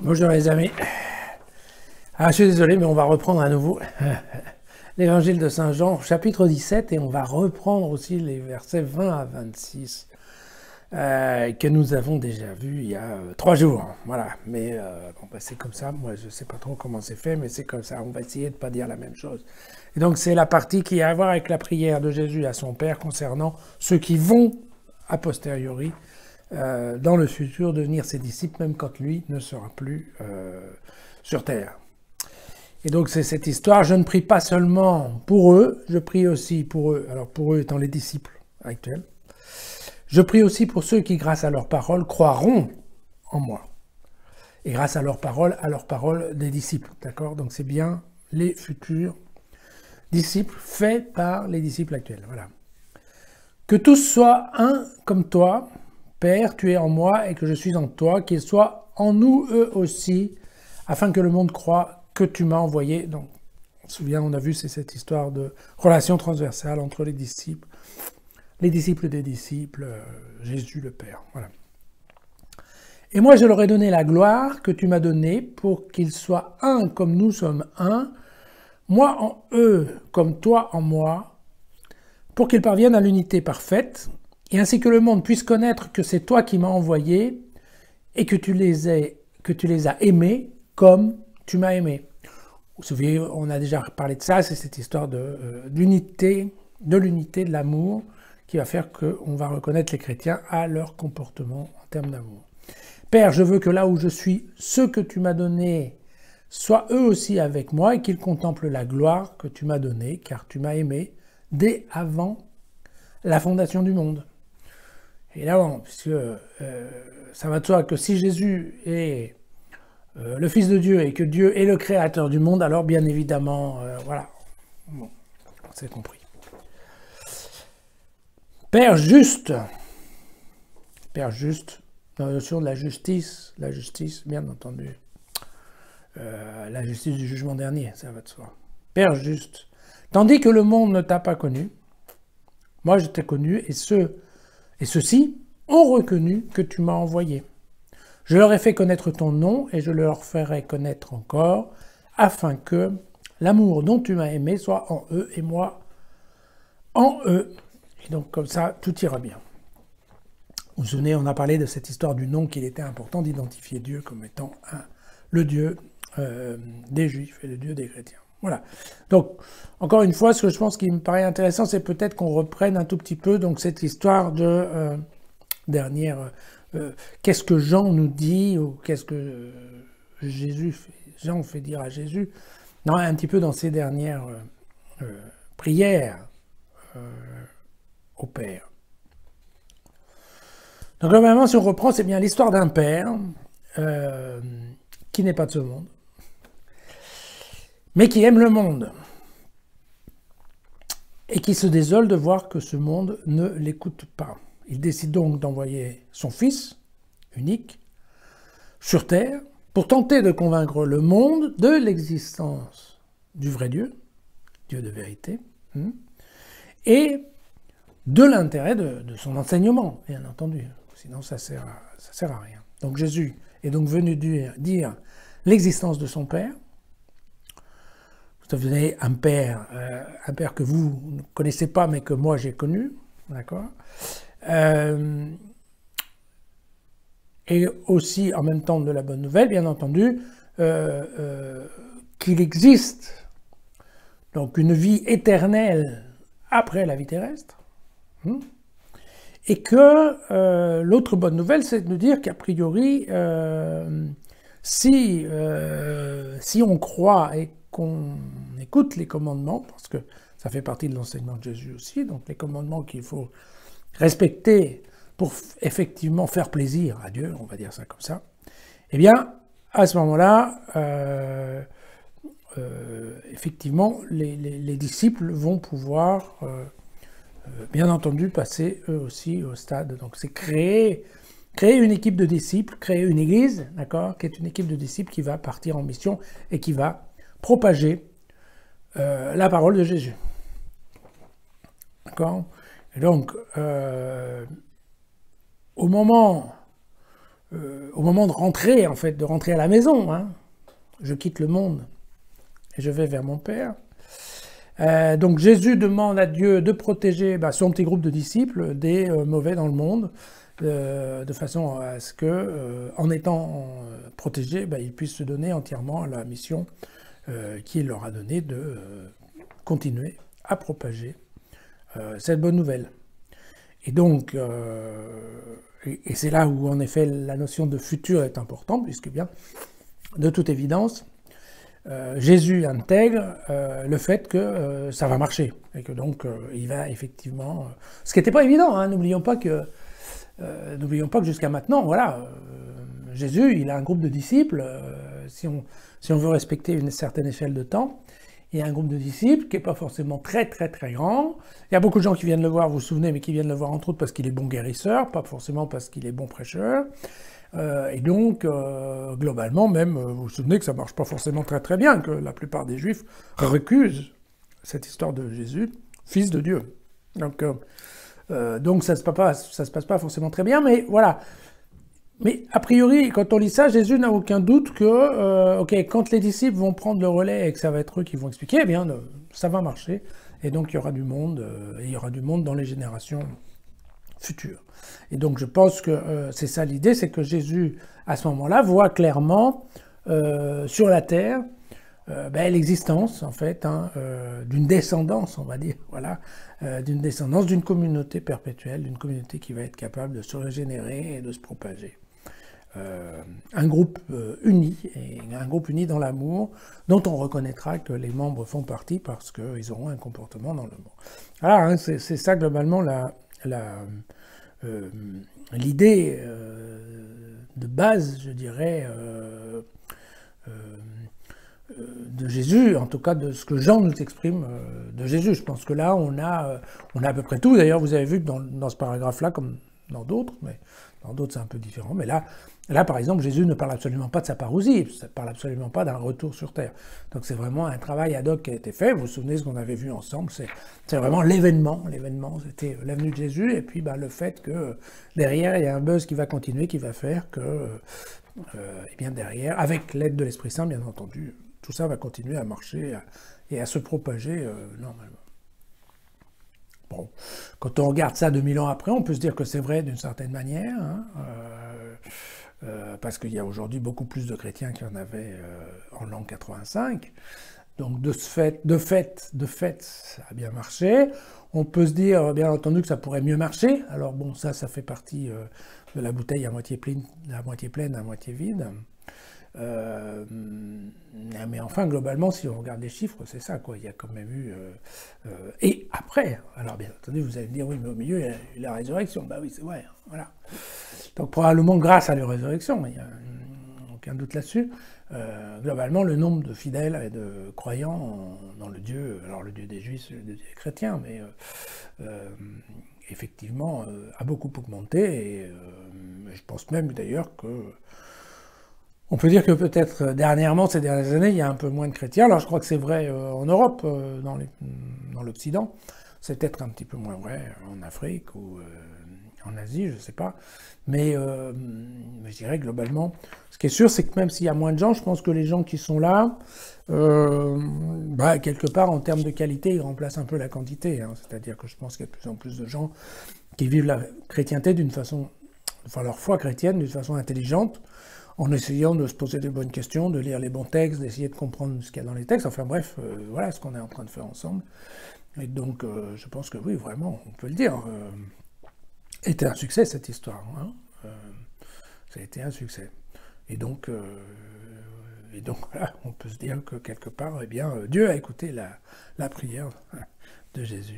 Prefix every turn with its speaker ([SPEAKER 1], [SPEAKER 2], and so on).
[SPEAKER 1] Bonjour les amis. Je suis désolé, mais on va reprendre à nouveau l'évangile de Saint Jean, chapitre 17, et on va reprendre aussi les versets 20 à 26 que nous avons déjà vus il y a 3 jours. Voilà, mais bon, bah, c'est comme ça. Moi, je ne sais pas trop comment c'est fait, mais c'est comme ça. On va essayer de ne pas dire la même chose. Et donc, c'est la partie qui a à voir avec la prière de Jésus à son Père concernant ceux qui vont, a posteriori, dans le futur, devenir ses disciples, même quand lui ne sera plus sur terre. Et donc c'est cette histoire, je ne prie pas seulement pour eux, je prie aussi pour eux, alors pour eux étant les disciples actuels, je prie aussi pour ceux qui, grâce à leur parole, croiront en moi. Et grâce à leur parole des disciples, d'accord? Donc c'est bien les futurs disciples faits par les disciples actuels, voilà. Que tous soient un comme toi, Père, tu es en moi et que je suis en toi, qu'ils soient en nous eux aussi, afin que le monde croie que tu m'as envoyé. Donc, on se souvient, on a vu, c'est cette histoire de relation transversale entre les disciples des disciples, Jésus le Père. Voilà. Et moi, je leur ai donné la gloire que tu m'as donnée pour qu'ils soient un comme nous sommes un, moi en eux comme toi en moi, pour qu'ils parviennent à l'unité parfaite, et ainsi que le monde puisse connaître que c'est toi qui m'as envoyé et que tu les as aimés comme tu m'as aimé. Vous vous souvenez, on a déjà parlé de ça, c'est cette histoire de l'unité, de l'amour, qui va faire qu'on va reconnaître les chrétiens à leur comportement en termes d'amour. Père, je veux que là où je suis, ceux que tu m'as donnés soient eux aussi avec moi et qu'ils contemplent la gloire que tu m'as donnée, car tu m'as aimé dès avant la fondation du monde. Évidemment, puisque ça va de soi que si Jésus est le Fils de Dieu et que Dieu est le créateur du monde, alors bien évidemment, voilà, bon, on s'est compris. Père juste, dans la notion de la justice, bien entendu, la justice du jugement dernier, ça va de soi. Père juste, tandis que le monde ne t'a pas connu, moi je t'ai connu, et ceux-ci ont reconnu que tu m'as envoyé. Je leur ai fait connaître ton nom et je leur ferai connaître encore, afin que l'amour dont tu m'as aimé soit en eux et moi en eux. Et donc comme ça, tout ira bien. Vous vous souvenez, on a parlé de cette histoire du nom, qu'il était important d'identifier Dieu comme étant le Dieu des Juifs et le Dieu des chrétiens. Voilà. Donc, encore une fois, ce que je pense qui me paraît intéressant, c'est peut-être qu'on reprenne un tout petit peu donc cette histoire de dernière... qu'est-ce que Jean nous dit, ou qu'est-ce que Jean fait dire à Jésus, non, un petit peu dans ses dernières prières au Père. Donc normalement, si on reprend, c'est bien l'histoire d'un père qui n'est pas de ce monde, mais qui aime le monde, et qui se désole de voir que ce monde ne l'écoute pas. Il décide donc d'envoyer son fils, unique, sur terre, pour tenter de convaincre le monde de l'existence du vrai Dieu, Dieu de vérité, et de l'intérêt de son enseignement, bien entendu. Sinon, ça sert à rien. Donc Jésus est donc venu dire l'existence de son Père. Vous savez, un père que vous ne connaissez pas, mais que moi j'ai connu, d'accord, et aussi en même temps de la bonne nouvelle, bien entendu, qu'il existe donc une vie éternelle après la vie terrestre, et que l'autre bonne nouvelle, c'est de dire qu'a priori, si on croit et qu'on écoute les commandements, parce que ça fait partie de l'enseignement de Jésus aussi, donc les commandements qu'il faut respecter pour effectivement faire plaisir à Dieu, on va dire ça comme ça, eh bien, à ce moment-là, effectivement, les disciples vont pouvoir, bien entendu, passer eux aussi au stade. Donc c'est créer une équipe de disciples, créer une église, d'accord, qui est une équipe de disciples qui va partir en mission et qui va propager la parole de Jésus. D'accord ? Et donc, au moment au moment de rentrer, en fait, de rentrer à la maison. Hein. Je quitte le monde et je vais vers mon Père. Donc Jésus demande à Dieu de protéger son petit groupe de disciples des mauvais dans le monde, de façon à ce que, en étant protégés, ils puissent se donner entièrement à la mission qu'il leur a donnée de continuer à propager cette bonne nouvelle. Et donc, et c'est là où en effet la notion de futur est importante, puisque bien, de toute évidence, Jésus intègre le fait que ça va marcher, et que donc il va effectivement... ce qui n'était pas évident, hein, n'oublions pas que jusqu'à maintenant, voilà, Jésus, il a un groupe de disciples, si on veut respecter une certaine échelle de temps, il y a un groupe de disciples qui n'est pas forcément très très très grand. Il y a beaucoup de gens qui viennent le voir, vous vous souvenez, mais qui viennent le voir entre autres parce qu'il est bon guérisseur, pas forcément parce qu'il est bon prêcheur. Et donc, globalement, même, vous vous souvenez que ça ne marche pas forcément très très bien, que la plupart des Juifs récusent cette histoire de Jésus, fils de Dieu. Donc ça ne se passe pas forcément très bien, mais voilà. Mais a priori, quand on lit ça, Jésus n'a aucun doute que, quand les disciples vont prendre le relais et que ça va être eux qui vont expliquer, eh bien, ça va marcher. Et donc, il y aura du monde, et il y aura du monde dans les générations futures. Et donc, je pense que c'est ça l'idée, c'est que Jésus, à ce moment-là, voit clairement sur la terre l'existence, en fait, d'une descendance, on va dire, voilà, d'une descendance, d'une communauté perpétuelle, d'une communauté qui va être capable de se régénérer et de se propager. Un groupe uni, et un groupe uni dans l'amour, dont on reconnaîtra que les membres font partie parce qu'ils auront un comportement dans le monde. Voilà, hein, c'est ça globalement l'idée de base, je dirais, de Jésus, en tout cas de ce que Jean nous exprime de Jésus. Je pense que là, on a à peu près tout. D'ailleurs, vous avez vu que dans ce paragraphe-là, comme dans d'autres, mais dans d'autres c'est un peu différent, mais là, par exemple, Jésus ne parle absolument pas de sa parousie, il ne parle absolument pas d'un retour sur terre. Donc c'est vraiment un travail ad hoc qui a été fait. Vous vous souvenez ce qu'on avait vu ensemble, c'est vraiment l'événement. L'événement, c'était la venue de Jésus, et puis le fait que derrière, il y a un buzz qui va continuer, qui va faire que, et bien derrière, avec l'aide de l'Esprit Saint, bien entendu, tout ça va continuer à marcher et à se propager normalement. Bon, quand on regarde ça 2000 ans après, on peut se dire que c'est vrai d'une certaine manière, hein, parce qu'il y a aujourd'hui beaucoup plus de chrétiens qu'il y en avait en l'an 85. Donc de fait, ça a bien marché. On peut se dire, bien entendu, que ça pourrait mieux marcher. Alors bon, ça fait partie de la bouteille à moitié pleine, à moitié vide. Mais enfin, globalement, si on regarde les chiffres, c'est ça, quoi. Il y a quand même eu... et après, alors bien entendu, vous allez me dire, oui, mais au milieu, il y a eu la résurrection. Bah oui, c'est vrai, voilà. Donc probablement grâce à la résurrection, il n'y a aucun doute là-dessus, globalement, le nombre de fidèles et de croyants dans le Dieu, alors le Dieu des Juifs, le Dieu des chrétiens, mais effectivement, a beaucoup augmenté, et je pense même d'ailleurs que on peut dire que peut-être dernièrement, ces dernières années, il y a un peu moins de chrétiens. Alors je crois que c'est vrai en Europe, dans l'Occident. C'est peut-être un petit peu moins vrai en Afrique ou en Asie, je ne sais pas. Mais je dirais globalement, ce qui est sûr, c'est que même s'il y a moins de gens, je pense que les gens qui sont là, quelque part, en termes de qualité, ils remplacent un peu la quantité. Hein. C'est-à-dire que je pense qu'il y a de plus en plus de gens qui vivent la chrétienté leur foi chrétienne d'une façon intelligente, en essayant de se poser des bonnes questions, de lire les bons textes, d'essayer de comprendre ce qu'il y a dans les textes. Enfin bref, voilà ce qu'on est en train de faire ensemble. Et donc, je pense que oui, vraiment, on peut le dire, était un succès cette histoire. Hein. Ça a été un succès. Et donc voilà, on peut se dire que quelque part, eh bien, Dieu a écouté la prière de Jésus.